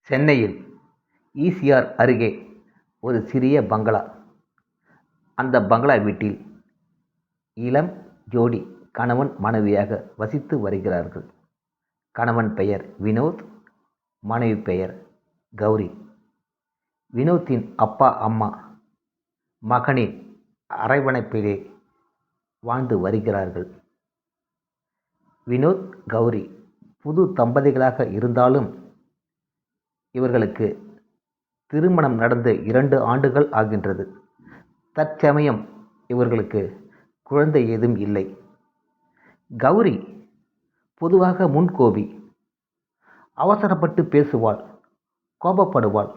சென்னையில் ஈசிஆர் அருகே ஒரு சிறிய பங்களா. அந்த பங்களா வீட்டில் இளம் ஜோடி கணவன் மனைவியாக வசித்து வருகிறார்கள். கணவன் பெயர் வினோத், மனைவி பெயர் கௌரி. வினோத்தின் அப்பா அம்மா மகனின் அரவணைப்பிலே வாழ்ந்து வருகிறார்கள். வினோத், கௌரி புது தம்பதிகளாக இருந்தாலும் இவர்களுக்கு திருமணம் நடந்து 2 ஆண்டுகள் ஆகின்றது. தற்சமயம் இவர்களுக்கு குழந்தை ஏதும் இல்லை. கௌரி பொதுவாக முன்கோபி. அவசரப்பட்டு பேசுவாள், கோபப்படுவாள்,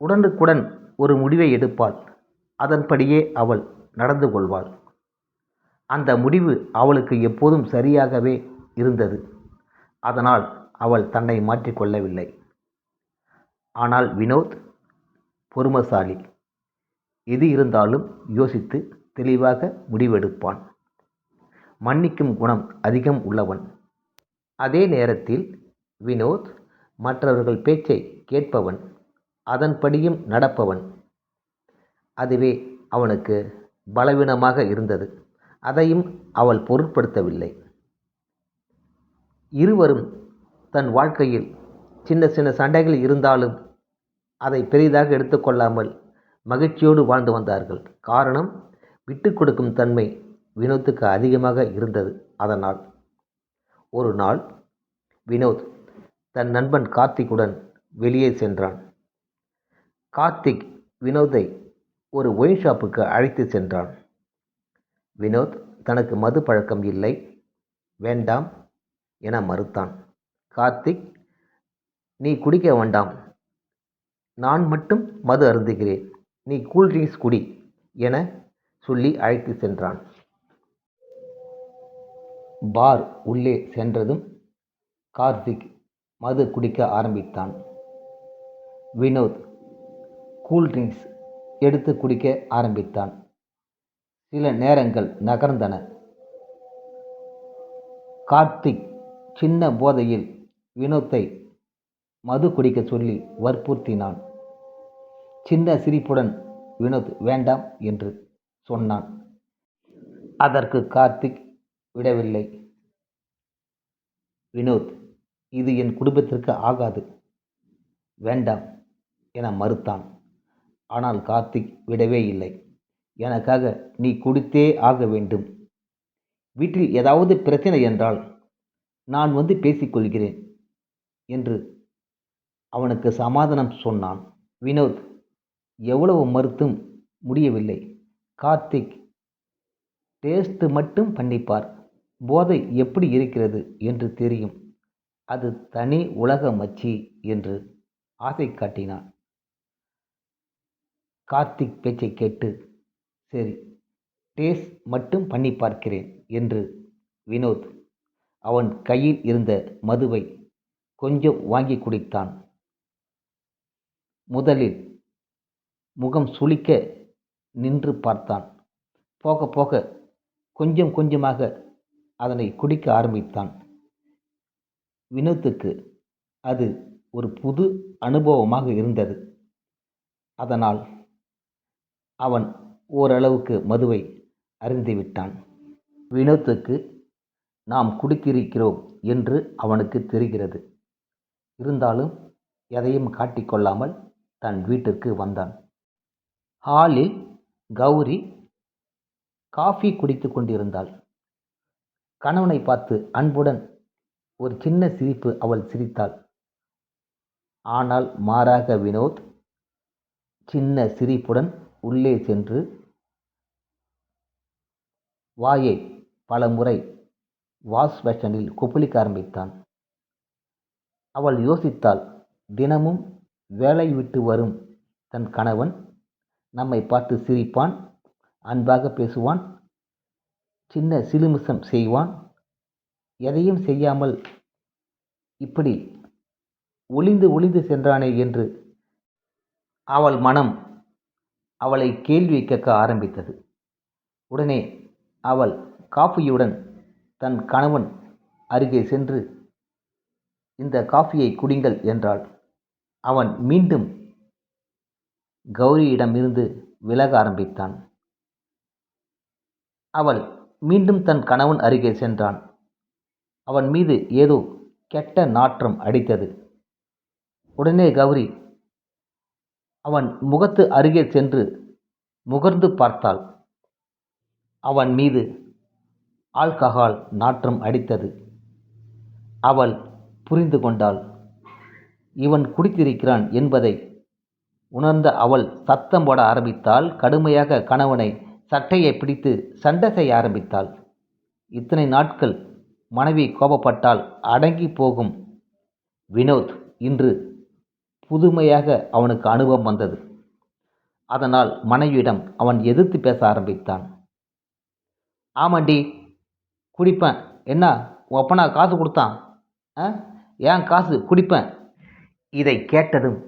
உடனுக்குடன் ஒரு முடிவை எடுப்பாள். அதன்படியே அவள் நடந்து கொள்வாள். அந்த முடிவு அவளுக்கு எப்போதும் சரியாகவே இருந்தது. அதனால் அவள் தன்னை மாற்றிக்கொள்ளவில்லை. ஆனால் வினோத் பொறுமைசாலி. எது இருந்தாலும் யோசித்து தெளிவாக முடிவெடுப்பான். மன்னிக்கும் குணம் அதிகம் உள்ளவன். அதே நேரத்தில் வினோத் மற்றவர்கள் பேச்சை கேட்பவன், அதன்படியும் நடப்பவன். அதுவே அவனுக்கு பலவீனமாக இருந்தது. அதையும் அவள் பொருட்படுத்தவில்லை. இருவரும் தன் வாழ்க்கையில் சின்ன சின்ன சண்டைகள் இருந்தாலும் அதை பெரிதாக எடுத்துக்கொள்ளாமல் மகிழ்ச்சியோடு வாழ்ந்து வந்தார்கள். காரணம், விட்டு கொடுக்கும் தன்மை வினோத்துக்கு அதிகமாக இருந்தது. அதனால் ஒரு நாள் வினோத் தன் நண்பன் கார்த்திக்குடன் வெளியே சென்றான். கார்த்திக் வினோத்தை ஒரு ஒயின் ஷாப்புக்கு அழைத்து சென்றான். வினோத் தனக்கு மது பழக்கம் இல்லை, வேண்டாம் என மறுத்தான். கார்த்திக், நீ குடிக்க வேண்டாம், நான் மட்டும் மது அருந்துகிறேன், நீ கூல்ட்ரிங்க்ஸ் குடி என சொல்லி அழைத்து சென்றான். பார் உள்ளே சென்றதும் கார்த்திக் மது குடிக்க ஆரம்பித்தான். வினோத் கூல்ட்ரிங்க்ஸ் எடுத்து குடிக்க ஆரம்பித்தான். சில நேரங்கள் நகர்ந்தன. கார்த்திக் சின்ன போதையில் வினோத்தை மது குடிக்க சொல்லி வற்புறுத்தினான். சின்ன சிரிப்புடன் வினோத் வேண்டாம் என்று சொன்னான். அதற்கு கார்த்திக் விடவில்லை. வினோத், இது என் குடும்பத்திற்கு ஆகாது, வேண்டாம் என மறுத்தான். ஆனால் கார்த்திக் விடவே இல்லை. எனக்காக நீ குடித்தே ஆக வேண்டும். வீட்டில் ஏதாவது பிரச்சனை என்றால் நான் வந்து பேசிக்கொள்கிறேன் என்று அவனுக்கு சமாதானம் சொன்னான். வினோத் எவ்வளவு மறுத்தும் முடியவில்லை. கார்த்திக், டேஸ்ட் மட்டும் பண்ணிப்பார், போதை எப்படி இருக்கிறது என்று தெரியும், அது தனி உலக மச்சி என்று ஆசை காட்டினான். கார்த்திக் பேச்சை கேட்டு, சரி டேஸ்ட் மட்டும் பண்ணி பார்க்கிறேன் என்று வினோத் அவன் கையில் இருந்த மதுவை கொஞ்சம் வாங்கி குடித்தான். முதலில் முகம் சுளிக்க நின்று பார்த்தான். போக போக கொஞ்சம் கொஞ்சமாக அதனை குடிக்க ஆரம்பித்தான். வினோத்துக்கு அது ஒரு புது அனுபவமாக இருந்தது. அதனால் அவன் ஓரளவுக்கு மதுவை அருந்திவிட்டான். வினோத்துக்கு நாம் குடித்திருக்கிறோம் என்று அவனுக்கு தெரிகிறது. இருந்தாலும் எதையும் காட்டிக்கொள்ளாமல் தன் வீட்டிற்கு வந்தான். ஹாலில் கௌரி காஃபி குடித்து கொண்டிருந்தாள். கணவனை பார்த்து அன்புடன் ஒரு சின்ன சிரிப்பு அவள் சிரித்தாள். ஆனால் மாறாக வினோத் சின்ன சிரிப்புடன் உள்ளே சென்று வாயை பல முறை வாஷ் பேஷனில் கொப்பளிக்க ஆரம்பித்தான். அவள் யோசித்தாள், தினமும் வேலை விட்டு வரும் தன் கணவன் நம்மை பார்த்து சிரிப்பான், அன்பாக பேசுவான், சின்ன சிலுமிசம் செய்வான், எதையும் செய்யாமல் இப்படி ஒளிந்து ஒளிந்து சென்றானே என்று அவள் மனம் அவளை கேள்வி கேட்க ஆரம்பித்தது. உடனே அவள் காஃபியுடன் தன் கணவன் அருகே சென்று, இந்த காஃபியை குடிங்கள் என்றாள். அவன் மீண்டும் கௌரியிடமிருந்து விலக ஆரம்பித்தான். அவள் மீண்டும் தன் கணவன் அருகே சென்றான். அவன் மீது ஏதோ கெட்ட நாற்றம் அடித்தது. உடனே கௌரி அவன் முகத்து அருகே சென்று முகர்ந்து பார்த்தாள். அவன் மீது ஆல்கஹால் நாற்றம் அடித்தது. அவள் புரிந்து கொண்டாள். இவன் குடித்திருக்கிறான் என்பதை உணர்ந்த அவள் சத்தம் போட ஆரம்பித்தாள். கடுமையாக கணவனை சட்டையை பிடித்து சண்டை செய்ய ஆரம்பித்தாள். இத்தனை நாட்கள் மனைவி கோபப்பட்டால் அடங்கி போகும் வினோத் இன்று புதுமையாக அவனுக்கு அனுபவம் வந்தது. அதனால் மனைவியிடம் அவன் எதிர்த்து பேச ஆரம்பித்தான். ஆமாண்டி, குடிப்பேன். என்ன உன் அப்பனா காசு கொடுத்தான்? ஏன் காசு குடிப்பேன். இதை கேட்டதும்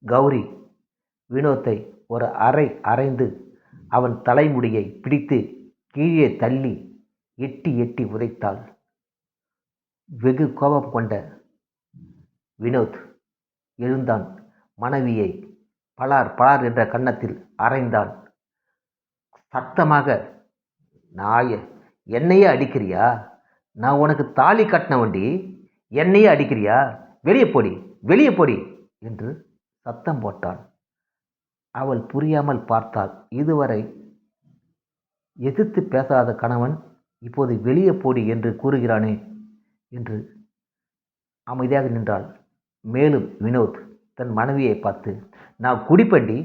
கௌரி வினோத்தை ஒரு அறை அரைந்து அவன் தலைமுடியை பிடித்து கீழே தள்ளி எட்டி எட்டி உதைத்தாள். வெகு கோபம் கொண்ட வினோத் எழுந்தான். மனைவியை பலார் பலார் என்ற கன்னத்தில் அரைந்தான். சத்தமாக, நாய, என்னையே அடிக்கிறியா? நான் உனக்கு தாலி கட்டினவண்டி, என்னையே அடிக்கிறியா? வெளியே போடி, வெளியே போடி என்று சத்தம் போட்டான். அவள் புரியாமல் பார்த்தாள். இதுவரை எதிர்த்து பேசாத கணவன் இப்போது வெளியே போடி என்று கூறுகிறானே என்று அமைதியாக நின்றாள். மேலும் வினோத் தன் மனைவியை பார்த்து, நான் குடிப்பண்டி,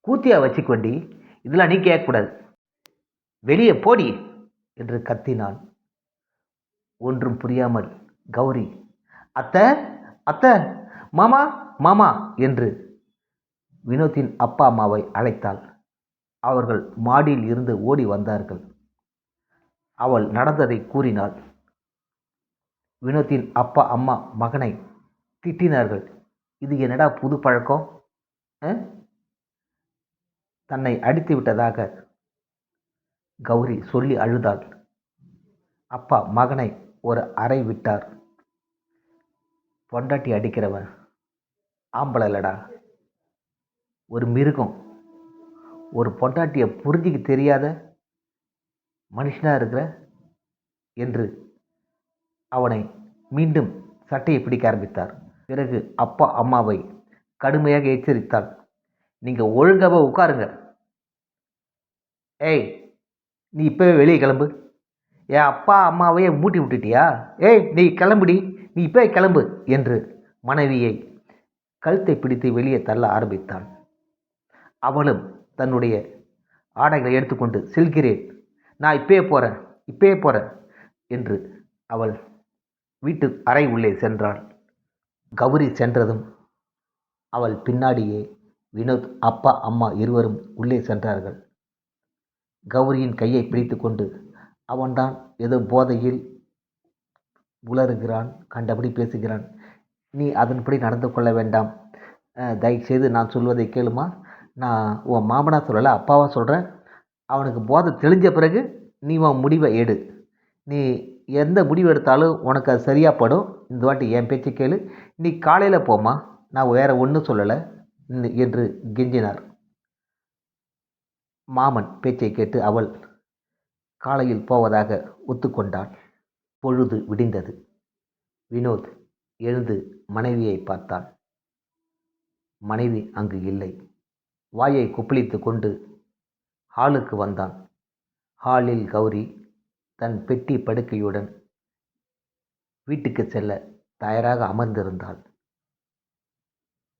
கூத்தியா வச்சுக்கொண்டி, இதெல்லாம் நீ கேட்கக்கூடாது, வெளியே போடி என்று கத்தினான். ஒன்றும் புரியாமல் கௌரி, அத்தை அத்தை, மாமா மாமா என்று வினோத்தின் அப்பா அம்மாவை அழைத்தாள். அவர்கள் மாடியில் இருந்து ஓடி வந்தார்கள். அவள் நடந்ததை கூறினாள். வினோத்தின் அப்பா அம்மா மகனை திட்டினார்கள். இது என்னடா புது பழக்கம்? தன்னை அடித்து விட்டதாக கௌரி சொல்லி அழுதாள். அப்பா மகனை ஒரு அறை விட்டார். பொண்டாட்டி அடிக்கிறவன் ஆம்பளை இல்லடா, ஒரு மிருகம். ஒரு பொண்டாட்டியை புரிஞ்சிக்க தெரியாத மனுஷனாக இருக்கிற என்று அவனை மீண்டும் சட்டையை பிடிக்க ஆரம்பித்தார். பிறகு அப்பா அம்மாவை கடுமையாக எச்சரித்தாள். நீங்கள் ஒழுங்காக உட்காருங்க. ஏய், நீ இப்போவே வெளியே கிளம்பு. என் அப்பா அம்மாவையே மூட்டி விட்டுட்டியா? ஏய், நீ கிளம்புடி, நீ இப்போ கிளம்பு என்று மனைவியை கழுத்தை பிடித்து வெளியே தள்ள ஆரம்பித்தான். அவளும் தன்னுடைய ஆடைகளை எடுத்துக்கொண்டு, செல்கிறேன், நான் இப்பயே போகிறேன் என்று அவள் வீட்டு அறை உள்ளே சென்றாள். கௌரி சென்றதும் அவள் பின்னாடியே வினோத் அப்பா அம்மா இருவரும் உள்ளே சென்றார்கள். கௌரியின் கையை பிடித்து கொண்டு, அவன்தான் ஏதோ போதையில் உளறுகிறான், கண்டபடி பேசுகிறான், நீ அதன்படி நடந்து கொள்ள வேண்டாம், தயவுசெய்து நான் சொல்வதை கேளுமா, நான் உன் மாமனா சொல்லலை, அப்பாவா சொல்கிறேன், அவனுக்கு போதை தெளிஞ்ச பிறகு நீ உன் முடிவை எடு, நீ எந்த முடிவு எடுத்தாலும் உனக்கு அது சரியாக படும், இந்த வாட்டி என் பேச்சை கேளு, நீ காலையில் போமா, நான் வேறு ஒன்றும் சொல்லலை என்று கெஞ்சினார். மாமன் பேச்சை கேட்டு அவள் காலையில் போவதாக ஒத்துக்கொண்டாள். பொழுது விடிந்தது. வினோத் எழுந்து மனைவியை பார்த்தான். மனைவி அங்கு இல்லை. வாயை கொப்பளித்து கொண்டு ஹாலுக்கு வந்தான். ஹாலில் கௌரி தன் பெட்டி படுக்கையுடன் வீட்டுக்கு செல்ல தயாராக அமர்ந்திருந்தாள்.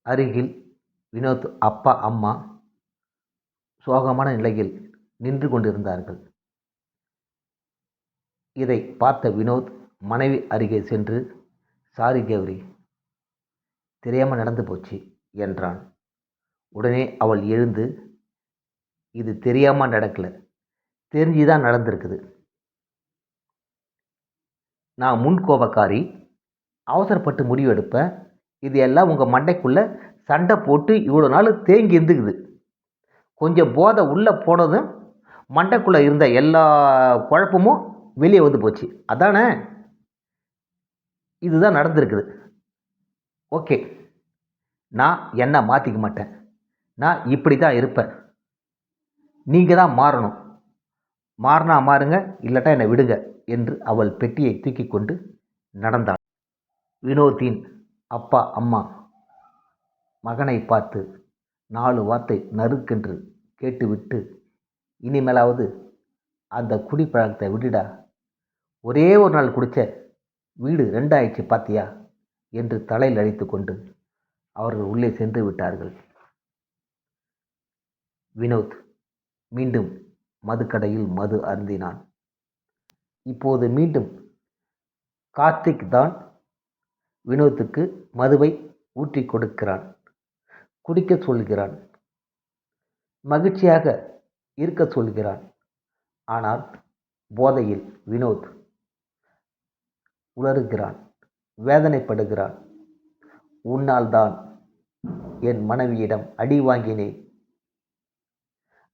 அருகில் வினோத் அப்பா அம்மா சோகமான நிலையில் நின்று கொண்டிருந்தார்கள். இதை பார்த்த வினோத் மனைவி அருகே சென்று, சாரி கௌரி, தெரியாமல் நடந்து போச்சு என்றான். உடனே அவள் எழுந்து, இது தெரியாமல் நடக்கல, தெரிஞ்சுதான் நடந்திருக்குது, நான் முன் கோபக்காரி, அவசரப்பட்டு முடிவெடுப்பேன், இது எல்லாம் உங்கள் மண்டைக்குள்ளே சண்டை போட்டு இவ்வளோ நாள் தேங்கி இருந்துக்குது, கொஞ்சம் போதை உள்ளே போனதும் மண்டைக்குள்ளே இருந்த எல்லா குழப்பமும் வெளியே வந்து போச்சு, அதானே, இதுதான் நடந்திருக்குது. ஓகே, நான் என்னை மாற்றிக்க மாட்டேன். நான் இப்படி தான் இருப்பேன். நீங்கள் தான் மாறணும். மாறினா மாறுங்க, இல்லாட்டா என்னை விடுங்க என்று அவள் பெட்டியை தூக்கி கொண்டு நடந்தாள். வினோத்தின் அப்பா அம்மா மகனை பார்த்து 4 வார்த்தை நறுக்கென்று கேட்டுவிட்டு, இனிமேலாவது அந்த குடிப்பழக்கத்தை விடுடா, ஒரே ஒரு நாள் குடிச்ச வீடு 2 ஆயிடுச்சு பாத்தியா என்று தலையில் அடித்து கொண்டு அவர்கள் உள்ளே சென்று விட்டார்கள். வினோத் மீண்டும் மதுக்கடையில் மது அருந்தினான். இப்போது மீண்டும் கார்த்திக் தான் வினோத்துக்கு மதுவை ஊற்றி கொடுக்கிறான், குடிக்க சொல்கிறான், மகிழ்ச்சியாக இருக்க சொல்கிறான். ஆனால் போதையில் வினோத் உளறுகிறான், வேதனைப்படுகிறான். உன்னால் தான் என் மனைவியிடம் அடி வாங்கினேன்.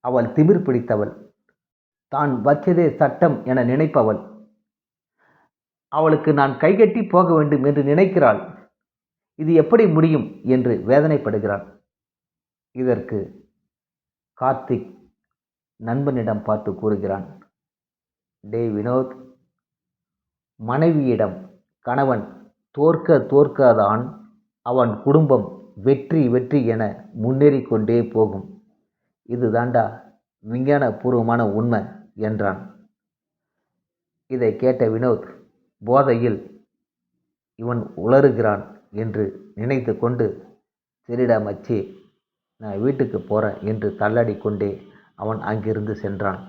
அவள் திமிர் பிடித்தவள், தான் வச்சதே சட்டம் என நினைப்பவள். அவளுக்கு நான் கைகட்டி போக வேண்டும் என்று நினைக்கிறாள். இது எப்படி முடியும் என்று வேதனைப்படுகிறான். இதற்கு கார்த்திக் நண்பனிடம் பார்த்து கூறுகிறான், டே வினோத், மனைவியிடம் கணவன் தோற்காதான் அவன் குடும்பம் வெற்றி வெற்றி என முன்னேறி கொண்டே போகும். இது தாண்டா விஞ்ஞானபூர்வமான உண்மை என்றான். இதை கேட்ட வினோத் போதையில் இவன் உளறுகிறான் என்று நினைத்து கொண்டு, சரிடா மச்சி, நான் வீட்டுக்கு போகிறேன் என்று தள்ளாடி கொண்டே அவன் அங்கிருந்து சென்றான்.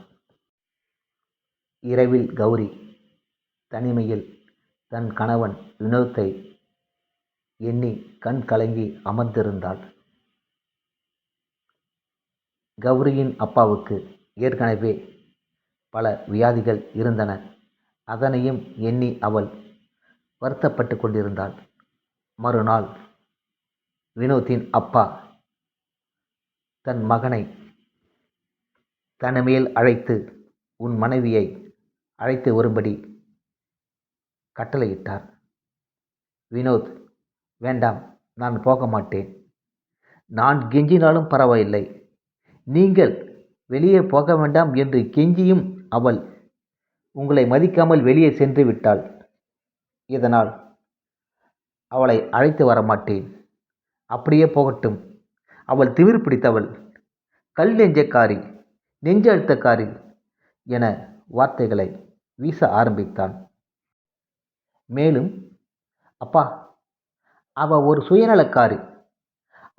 இரவில் கௌரி தனிமையில் தன் கணவன் வினோத்தை எண்ணி கண் கலங்கி அமர்ந்திருந்தாள். கௌரியின் அப்பாவுக்கு ஏற்கனவே பல வியாதிகள் இருந்தன. அதனையும் எண்ணி அவள் வருத்தப்பட்டு கொண்டிருந்தாள். மறுநாள் வினோத்தின் அப்பா தன் மகனை தனிமையில் அழைத்து, உன் மனைவியை அழைத்து வரும்படி கட்டளையிட்டார். வினோத், வேண்டாம், நான் போக மாட்டேன். நான் கெஞ்சினாலும் பரவாயில்லை, நீங்கள் வெளியே போக வேண்டாம் என்று கெஞ்சியும் அவள் உங்களை மதிக்காமல் வெளியே சென்று விட்டாள். இதனால் அவளை அழைத்து வரமாட்டேன். அப்படியே போகட்டும். அவள் திமிர் பிடித்தவள், கல் நெஞ்சக்காரி, நெஞ்சு அழுத்தக்காரி என வார்த்தைகளை வீச ஆரம்பித்தான். மேலும், அப்பா, அவள் ஒரு சுயநலக்காரி.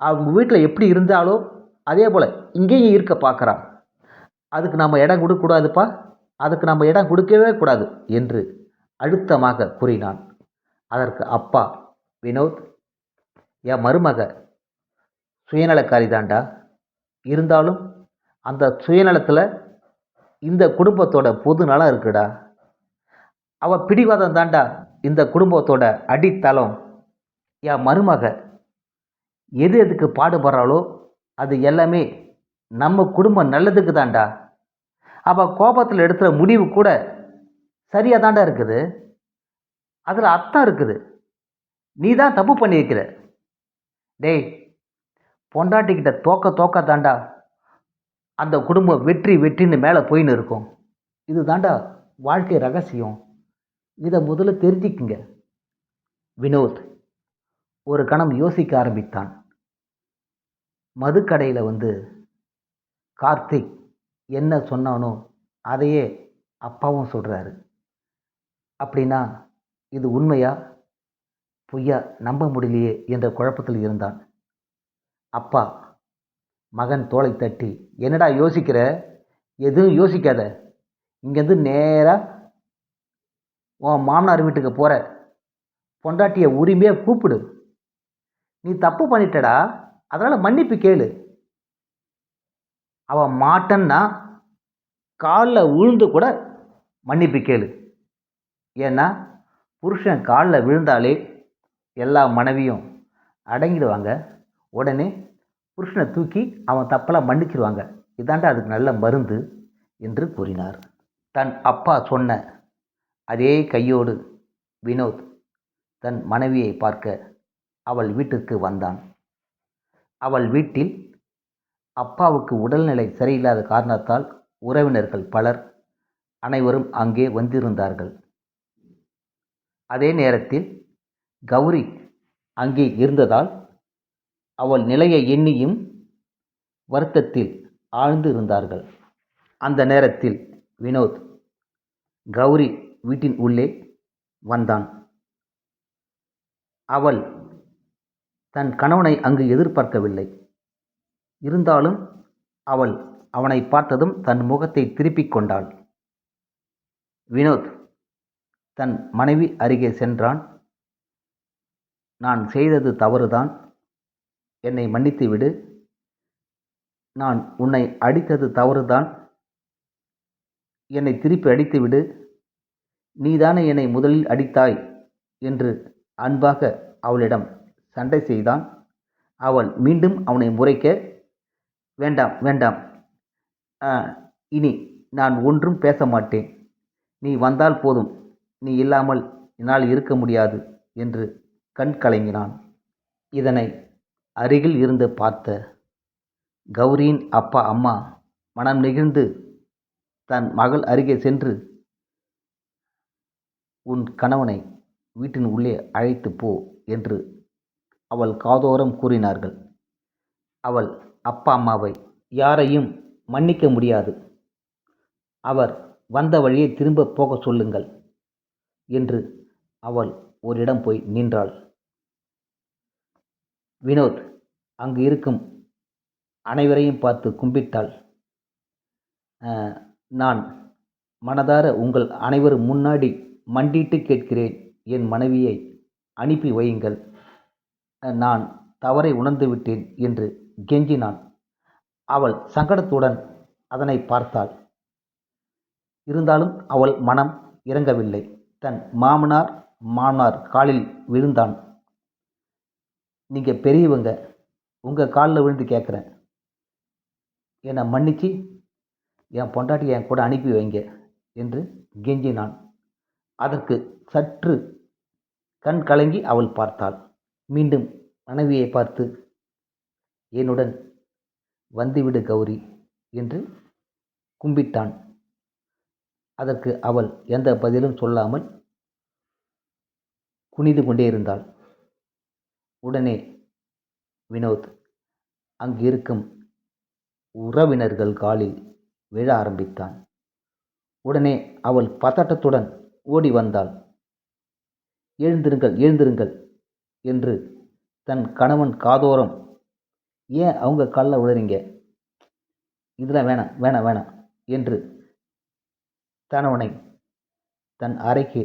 அவங்க வீட்டில் எப்படி இருந்தாலோ அதே போல் இங்கேயும் இருக்க பார்க்குறான். அதுக்கு நம்ம இடம் கொடுக்கக்கூடாதுப்பா, அதுக்கு நம்ம இடம் கொடுக்கவே கூடாது என்று அழுத்தமாக கூறினான். அதற்கு அப்பா, வினோத், என் மருமக சுயநலக்காரி தாண்டா, இருந்தாலும் அந்த சுயநலத்தில் இந்த குடும்பத்தோட பொது நலம் இருக்குடா. அவள் பிடிவாதம் தாண்டா இந்த குடும்பத்தோட அடித்தளம். என் மருமக எது எதுக்கு பாடுபடுறாளோ அது எல்லாமே நம்ம குடும்பம் நல்லதுக்கு தாண்டா. அவள் கோபத்தில் எடுக்கிற முடிவு கூட சரியாக தாண்டா இருக்குது. அதில் அர்த்தம் இருக்குது. நீ தான் தப்பு பண்ணியிருக்கிற. டேய், பொண்டாட்டிக்கிட்ட தோக்க தாண்டா அந்த குடும்பம் வெற்றி வெற்றின்னு மேலே போயின்னு இருக்கும். இது தாண்டா வாழ்க்கை ரகசியம். இதை முதல்ல தெரிஞ்சுக்குங்க. வினோத் ஒரு கணம் யோசிக்க ஆரம்பித்தான். மதுக்கடையில் கார்த்திக் என்ன சொன்னானோ அதையே அப்பாவும் சொல்கிறாரு. அப்படின்னா இது உண்மையா பொய்யா நம்ப முடியலையே என்ற குழப்பத்தில் இருந்தான். அப்பா மகன் தோளை தட்டி, என்னடா யோசிக்கிற? எதுவும் யோசிக்காத, இங்கேருந்து நேராக உன் மாமனார் வீட்டுக்கு போகிற, பொண்டாட்டியை உரிமையாக கூப்பிடு. நீ தப்பு பண்ணிட்டடா, அதனால் மன்னிப்பு கேளு. அவன் மாட்டன்னா காலில் விழுந்து கூட மன்னிப்பு கேளு. ஏன்னா புருஷன் காலில் விழுந்தாலே எல்லா மனைவியும் அடங்கிடுவாங்க. உடனே புருஷனை தூக்கி அவன் தப்பெல்லாம் மன்னிச்சிருவாங்க. இதாண்டா அதுக்கு நல்ல மருந்து என்று கூறினார். தன் அப்பா சொன்ன அதே கையோடு வினோத் தன் மனைவியை பார்க்க அவள் வீட்டிற்கு வந்தான். அவள் வீட்டில் அப்பாவுக்கு உடல்நிலை சரியில்லாத காரணத்தால் உறவினர்கள் பலர் அனைவரும் அங்கே வந்திருந்தார்கள். அதே நேரத்தில் கௌரி அங்கே இருந்ததால் அவள் நிலையை எண்ணியும் வருத்தத்தில் ஆழ்ந்து இருந்தார்கள். அந்த நேரத்தில் வினோத் கௌரி வீட்டின் உள்ளே வந்தான். அவள் தன் கணவனை அங்கு எதிர்பார்க்கவில்லை. இருந்தாலும் அவள் அவனை பார்த்ததும் தன் முகத்தை திருப்பிக் கொண்டாள். வினோத் தன் மனைவி அருகே சென்றான். நான் செய்தது தவறுதான், என்னை மன்னித்து விடு. நான் உன்னை அடித்தது தவறுதான், என்னை திருப்பி அடித்துவிடு. நீதானே என்னை முதலில் அடித்தாய் என்று அன்பாக அவளிடம் சண்டை செய்தான். அவள் மீண்டும் அவனை முறைக்க, வேண்டாம் வேண்டாம், இனி நான் ஒன்றும் பேச மாட்டேன். நீ வந்தால் போதும், நீ இல்லாமல் என்னால் இருக்க முடியாது என்று கண் கலங்கினான். இதனை அருகில் இருந்து பார்த்த கௌரியின் அப்பா அம்மா மனம் நெகிழ்ந்து தன் மகள் அருகே சென்று, உன் கணவனை வீட்டின் உள்ளே அழைத்து போ என்று அவள் காதோரம் கூறினார்கள். அவள் அப்பா அம்மாவை யாரையும் மன்னிக்க முடியாது, அவர் வந்த வழியை திரும்ப போக சொல்லுங்கள் என்று அவள் ஓரிடம் போய் நின்றாள். வினோத் அங்கு இருக்கும் அனைவரையும் பார்த்து கும்பிட்டாள். நான் மனதார உங்கள் அனைவரும் முன்னாடி மண்டிட்டு கேட்கிறேன், என் மனைவியை அனுப்பி வையுங்கள். நான் தவறை உணர்ந்து விட்டேன் என்று கெஞ்சினான். அவள் சங்கடத்துடன் அதனை பார்த்தாள். இருந்தாலும் அவள் மனம் இறங்கவில்லை. தன் மாமனார் காலில் விழுந்தான். நீங்கள் பெரியவங்க, உங்கள் காலில் விழுந்து கேட்குறேன், என்னை மன்னிச்சு என் பொண்டாட்டி என் கூட அனுப்பி வைங்க என்று கெஞ்சினான். அதற்கு சற்று கண் கலங்கி அவள் பார்த்தாள். மீண்டும் மனைவியை பார்த்து, என்னுடன் வந்துவிடு கௌரி என்று கும்பிட்டான். அதற்கு அவள் எந்த பதிலும் சொல்லாமல் குனிந்து கொண்டே இருந்தாள். உடனே வினோத் அங்கு இருக்கும் உறவினர்கள் காலில் விழ ஆரம்பித்தான். உடனே அவள் பதட்டத்துடன் ஓடி வந்தாள். எழுந்திருங்கள் எழுந்திருங்கள் என்று தன் கணவன் காதோரம், ஏன் அவங்க காலில் விழுறீங்க, இதெல்லாம் வேணாம் வேணாம் வேணாம் என்று கணவனை தன் அறைக்கு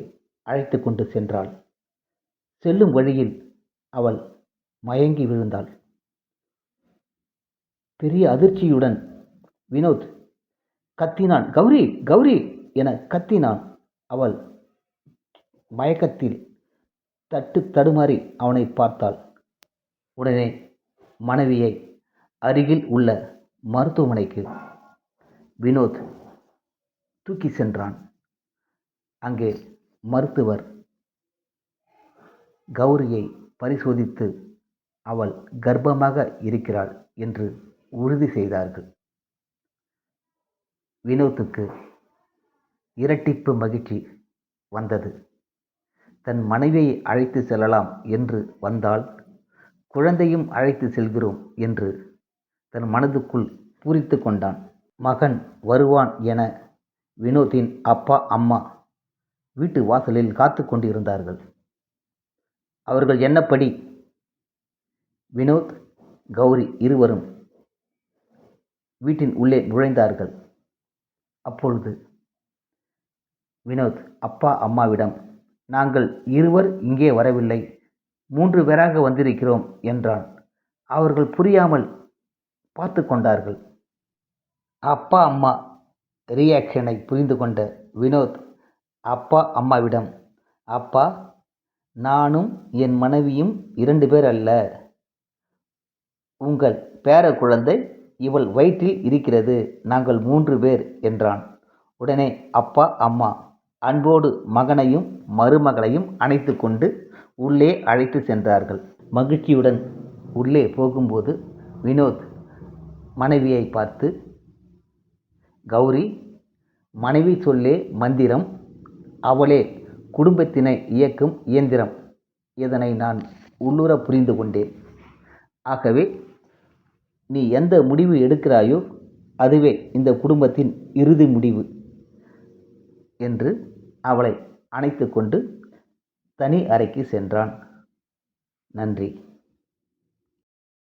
அழைத்து கொண்டு சென்றாள். செல்லும் வழியில் அவள் மயங்கி விழுந்தாள். பெரிய அதிர்ச்சியுடன் வினோத் கத்தினான். கௌரி கௌரி என கத்தினான். அவள் மயக்கத்தில் தடுமாறி அவனை பார்த்தாள். உடனே மனைவியை அருகில் உள்ள மருத்துவமனைக்கு வினோத் தூக்கி சென்றான். அங்கே மருத்துவர் கௌரியை பரிசோதித்து அவள் கர்ப்பமாக இருக்கிறாள் என்று உறுதி செய்தார்கள். வினோத்துக்கு இரட்டிப்பு மகிழ்ச்சி வந்தது. தன் மனைவியை அழைத்து செல்லலாம் என்று வந்தால் குழந்தையும் அழைத்து செல்கிறோம் என்று தன் மனதுக்குள் பூரித்து கொண்டான். மகன் வருவான் என வினோத்தின் அப்பா அம்மா வீட்டு வாசலில் காத்து கொண்டிருந்தார்கள். அவர்கள் எண்ணப்படி வினோத் கௌரி இருவரும் வீட்டின் உள்ளே நுழைந்தார்கள். அப்பொழுது வினோத் அப்பா அம்மாவிடம், நாங்கள் இருவர் இங்கே வரவில்லை, 3 பேராக வந்திருக்கிறோம் என்றான். அவர்கள் புரியாமல் பார்த்து கொண்டார்கள். அப்பா அம்மா ரியாக்ஷனை புரிந்து கொண்ட வினோத் அப்பா அம்மாவிடம், அப்பா, நானும் என் மனைவியும் 2 பேர் அல்ல, உங்கள் பேர குழந்தை இவள் வயிற்றில் இருக்கிறது, நாங்கள் 3 பேர் என்றான். உடனே அப்பா அம்மா அன்போடு மகனையும் மருமகளையும் அணைத்து கொண்டு உள்ளே அழைத்து சென்றார்கள். மகிழ்ச்சியுடன் உள்ளே போகும்போது வினோத் மனைவியை பார்த்து, கௌரி, மனைவி சொல்லே மந்திரம், அவளே குடும்பத்தினை இயக்கும் இயந்திரம். இதனை நான் உள்ளுர புரிந்து கொண்டேன். ஆகவே நீ எந்த முடிவு எடுக்கிறாயோ அதுவே இந்த குடும்பத்தின் இறுதி முடிவு என்று அவளை அணைத்து கொண்டு தனி அறைக்கு சென்றான். நன்றி.